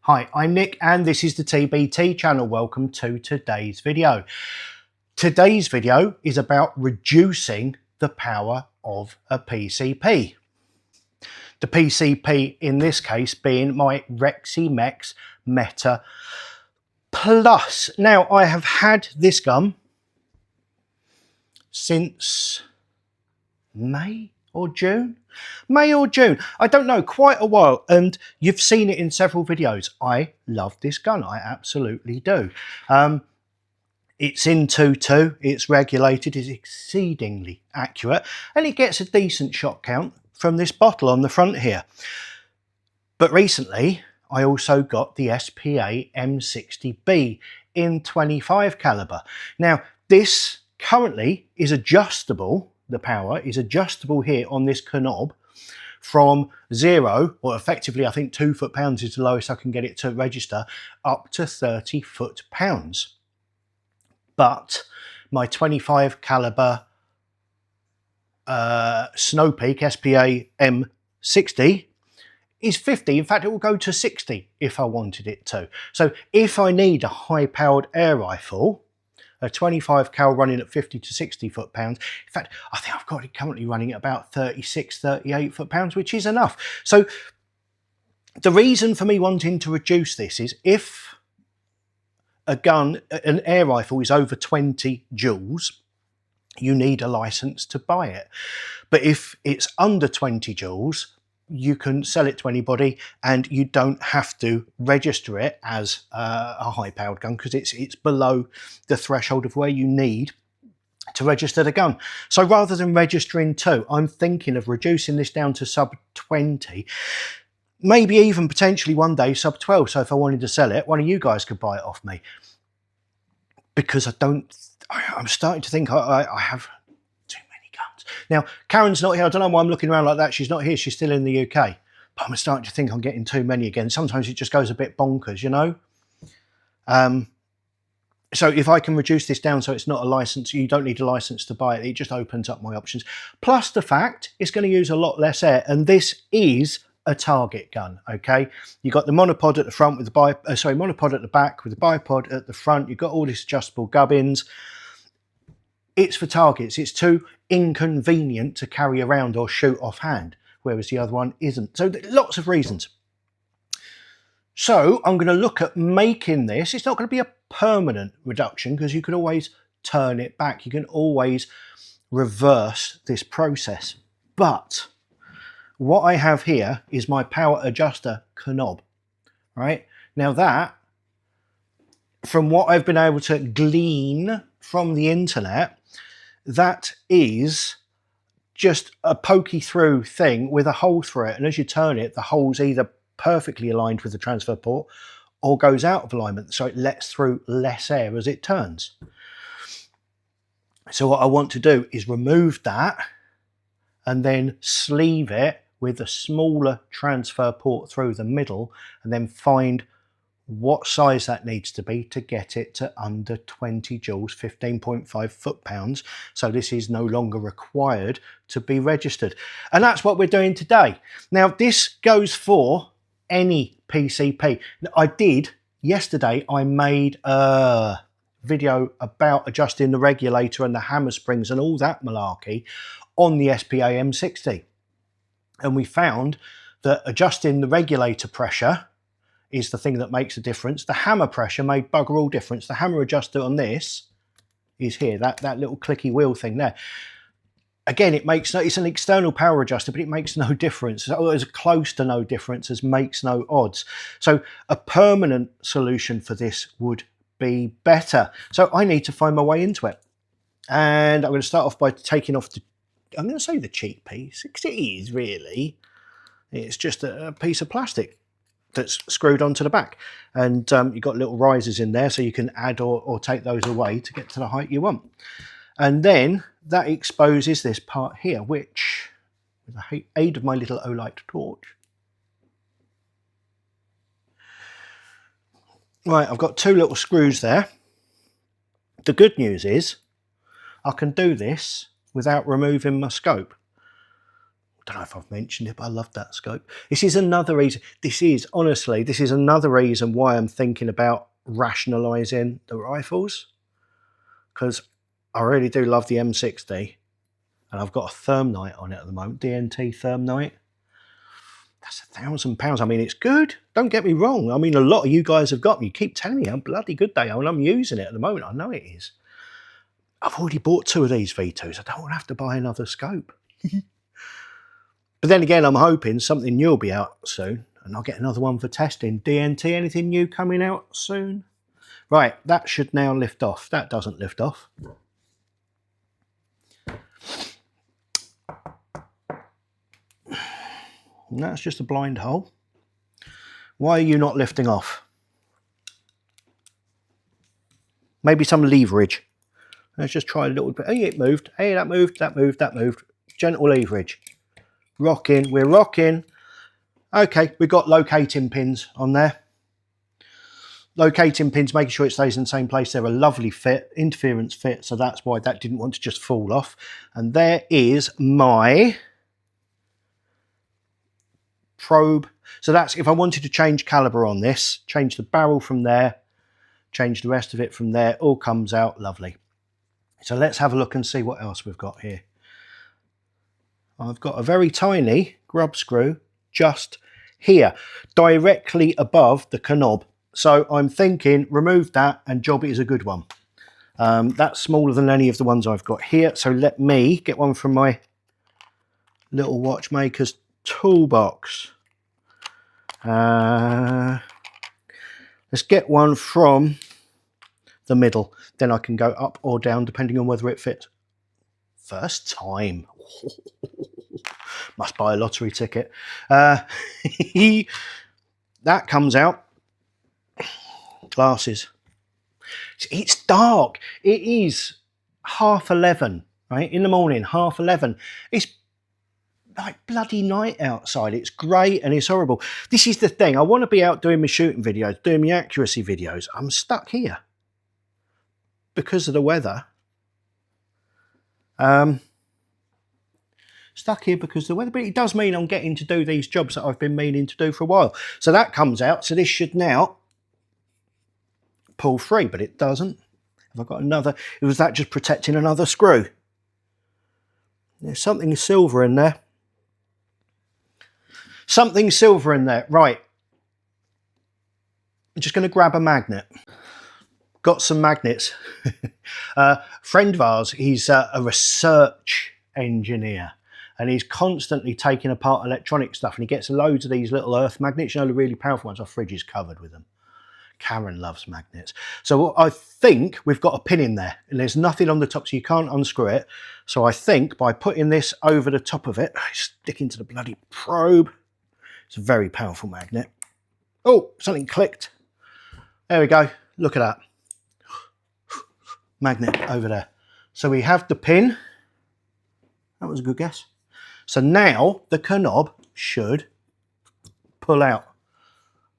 Hi, I'm Nick and this is the TBT channel. Welcome to today's video. Today's video is about reducing the power of a PCP. The PCP in this case being my Reximex Meta Plus. Now I have had this gun since May or June? I don't know, quite a while, and you've seen it in several videos. I love this gun, I absolutely do. It's in 2.2, it's regulated, it's exceedingly accurate, and it gets a decent shot count from this bottle on the front here. But recently I also got the SPA M60B in 25 caliber. Now this currently is adjustable. The power is adjustable here on this knob from 0, or effectively I think 2 foot-pounds is the lowest I can get it to register, up to 30 foot-pounds. But my 25 caliber Snowpeak SPA M60 is 50. In fact, it will go to 60 if I wanted it to. So if I need a high-powered air rifle, a 25 cal running at 50 to 60 foot-pounds. In fact, I think I've got it currently running at about 36, 38 foot-pounds, which is enough. So the reason for me wanting to reduce this is if a gun, an air rifle is over 20 joules, you need a license to buy it. But if it's under 20 joules, you can sell it to anybody and you don't have to register it as a high-powered gun because it's below the threshold of where you need to register the gun. So rather than registering 2, I'm thinking of reducing this down to sub 20, maybe even potentially one day sub 12. So if I wanted to sell it, one of you guys could buy it off me, because I'm starting to think I have too many guns. Now, Karen's not here. I don't know why I'm looking around like that. She's not here. She's still in the UK. But I'm starting to think I'm getting too many again. Sometimes it just goes a bit bonkers, you know? So if I can reduce this down so it's not a license, you don't need a license to buy it. It just opens up my options. Plus the fact it's going to use a lot less air. And this is a target gun, okay? You got the monopod at the front with the monopod at the back with the bipod at the front. You've got all these adjustable gubbins. It's for targets. It's too inconvenient to carry around or shoot offhand, whereas the other one isn't. So lots of reasons. So I'm going to look at making this. It's not going to be a permanent reduction because you can always turn it back. You can always reverse this process. But what I have here is my power adjuster knob, right? Now that, from what I've been able to glean from the internet, that is just a pokey through thing with a hole through it. And as you turn it, the hole's either perfectly aligned with the transfer port or goes out of alignment. So it lets through less air as it turns. So what I want to do is remove that and then sleeve it with a smaller transfer port through the middle, and then find what size that needs to be to get it to under 20 joules, 15.5 foot-pounds. So this is no longer required to be registered. And that's what we're doing today. Now this goes for any PCP. Yesterday I made a video about adjusting the regulator and the hammer springs and all that malarkey on the SPA M60. And we found that adjusting the regulator pressure is the thing that makes a difference. The hammer pressure made bugger all difference. The hammer adjuster on this is here, that little clicky wheel thing there. Again, it's an external power adjuster, but it makes no difference. It's as close to no difference as makes no odds. So a permanent solution for this would be better. So I need to find my way into it. And I'm going to start off by taking off I'm going to say the cheap piece, because it is really. It's just a piece of plastic that's screwed onto the back. And you've got little risers in there so you can add or take those away to get to the height you want. And then that exposes this part here, which, with the aid of my little Olight torch. Right, I've got 2 little screws there. The good news is I can do this without removing my scope. don't know if I've mentioned it, but I love that scope. This is another reason, honestly, this is another reason why I'm thinking about rationalising the rifles, because I really do love the M60, and I've got a Thermite on it at the moment, DNT Thermite. That's £1,000. I mean, it's good. Don't get me wrong. I mean, a lot of you guys have got me. You keep telling me how bloody good they are, and I'm using it at the moment. I know it is. I've already bought 2 of these V2s. I don't want to have to buy another scope. But then again, I'm hoping something new will be out soon, and I'll get another one for testing. DNT, anything new coming out soon? Right, that should now lift off. That doesn't lift off. And that's just a blind hole. Why are you not lifting off? Maybe some leverage. Let's just try a little bit. Hey, it moved. Hey, that moved, that moved, that moved. Gentle leverage. Rocking, we're rocking. Okay, we've got locating pins on there. Locating pins, making sure it stays in the same place. They're a lovely fit, interference fit, so that's why that didn't want to just fall off. And there is my probe. So that's if I wanted to change caliber on this, change the barrel from there, change the rest of it from there, all comes out lovely. So let's have a look and see what else we've got here. I've got a very tiny grub screw just here, directly above the knob. So I'm thinking remove that and job it is a good one. That's smaller than any of the ones I've got here. So let me get one from my little watchmaker's toolbox. Let's get one from the middle. Then I can go up or down depending on whether it fits. First time. Must buy a lottery ticket. That comes out. Glasses. It's dark. It is 11:30, right? In the morning, 11:30. It's like bloody night outside. It's grey and it's horrible. This is the thing. I want to be out doing my shooting videos, doing my accuracy videos. I'm stuck here because of the weather. Stuck here because of the weather, but it does mean I'm getting to do these jobs that I've been meaning to do for a while. So that comes out. So this should now pull free, but it doesn't. Have I got another? Was that just protecting another screw? There's something silver in there. Something silver in there. Right. I'm just going to grab a magnet. Got some magnets. Friend of ours, he's a research engineer. And he's constantly taking apart electronic stuff, and he gets loads of these little earth magnets, you know, the really powerful ones. Our fridge is covered with them. Karen loves magnets. So I think we've got a pin in there, and there's nothing on the top, so you can't unscrew it. So I think by putting this over the top of it, stick into the bloody probe. It's a very powerful magnet. Oh, something clicked. There we go. Look at that. Magnet over there. So we have the pin. That was a good guess. So now the knob should pull out.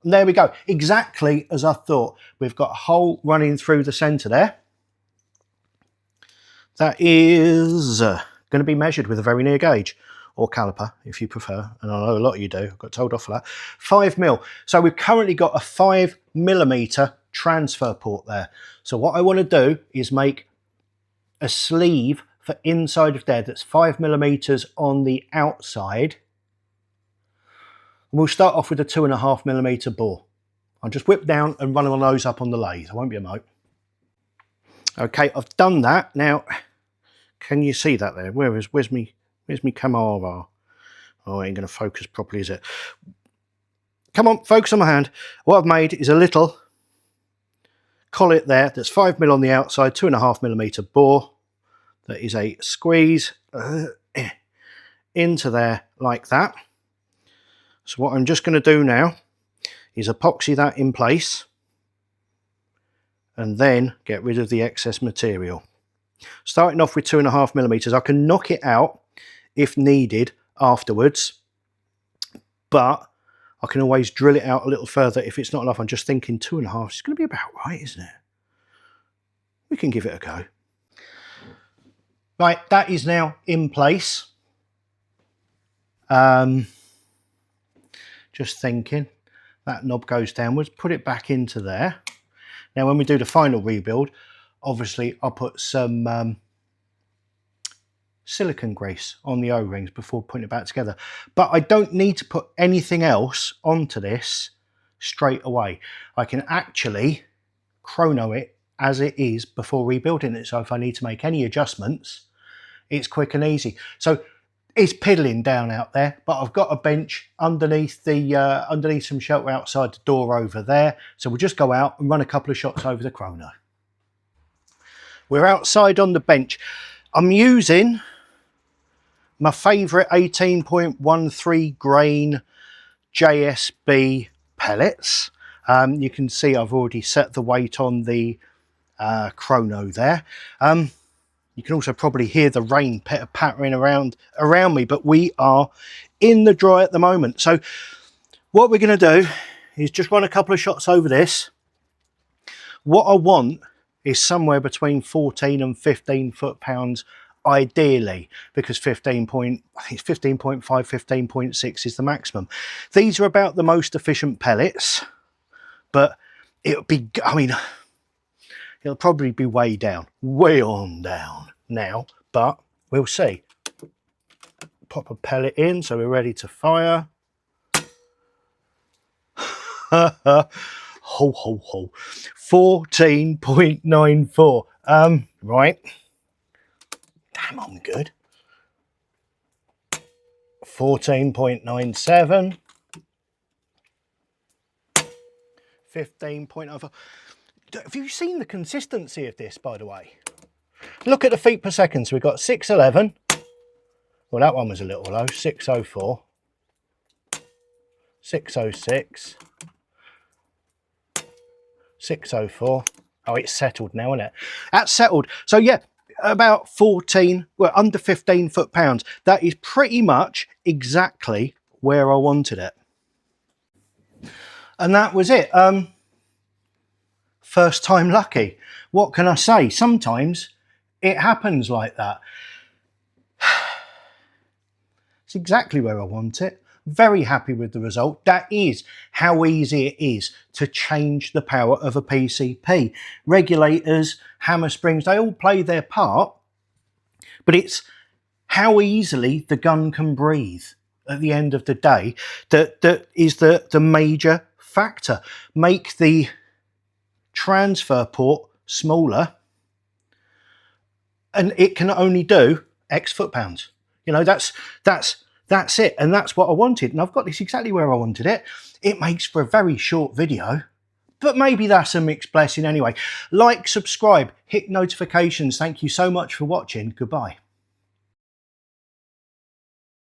And there we go. Exactly as I thought. We've got a hole running through the centre there. That is going to be measured with a very near gauge, or caliper if you prefer. And I know a lot of you do. I've got told off for that. 5mm. So we've currently got a 5mm transfer port there. So what I want to do is make a sleeve for inside of there that's 5mm on the outside. And we'll start off with a 2.5mm bore. I'll just whip down and run one of those up on the lathe. I won't be a mope. Okay, I've done that. Now, can you see that there? Where's me camera? Oh, it ain't going to focus properly, is it? Come on, focus on my hand. What I've made is a little collet there that's 5mm on the outside, 2.5mm bore. That is a squeeze into there like that. So what I'm just going to do now is epoxy that in place and then get rid of the excess material. Starting off with 2.5mm, I can knock it out if needed afterwards, but I can always drill it out a little further if it's not enough. I'm just thinking 2.5 is going to be about right, isn't it? We can give it a go. Right, that is now in place. Just thinking, that knob goes downwards, put it back into there. Now when we do the final rebuild, obviously I'll put some silicone grease on the O-rings before putting it back together. But I don't need to put anything else onto this straight away. I can actually chrono it as it is before rebuilding it. So if I need to make any adjustments, it's quick and easy. So it's piddling down out there, but I've got a bench underneath the underneath some shelter outside the door over there. So we'll just go out and run a couple of shots over the chrono. We're outside on the bench. I'm using my favourite 18.13 grain JSB pellets. You can see I've already set the weight on the chrono there. You can also probably hear the rain pattering around me, but we are in the dry at the moment. So what we're going to do is just run a couple of shots over this. What I want is somewhere between 14 and 15 foot-pounds ideally, because 15.5, 15.6 is the maximum. These are about the most efficient pellets, but it'll be, I mean, it'll probably be way on down now, but we'll see. Pop a pellet in so we're ready to fire. Ho ho ho. 14.94. Right. Damn, I'm good. 14.97. 15.04. Have you seen the consistency of this, by the way? Look at the feet per second. So we've got 611. Well, that one was a little low. 604. 606. 604. Oh, it's settled now, isn't it? That's settled. So yeah, about 14, well, under 15 foot-pounds. That is pretty much exactly where I wanted it. And that was it. First time lucky. What can I say? Sometimes it happens like that. It's exactly where I want it. Very happy with the result. That is how easy it is to change the power of a PCP. Regulators, hammer springs, they all play their part, but it's how easily the gun can breathe at the end of the day that is the major factor. Make the transfer port smaller and it can only do X foot-pounds. You know, that's it, and that's what I wanted, and I've got this exactly where I wanted it. It makes for a very short video, but maybe that's a mixed blessing anyway. Like, subscribe, hit notifications. Thank you so much for watching. Goodbye.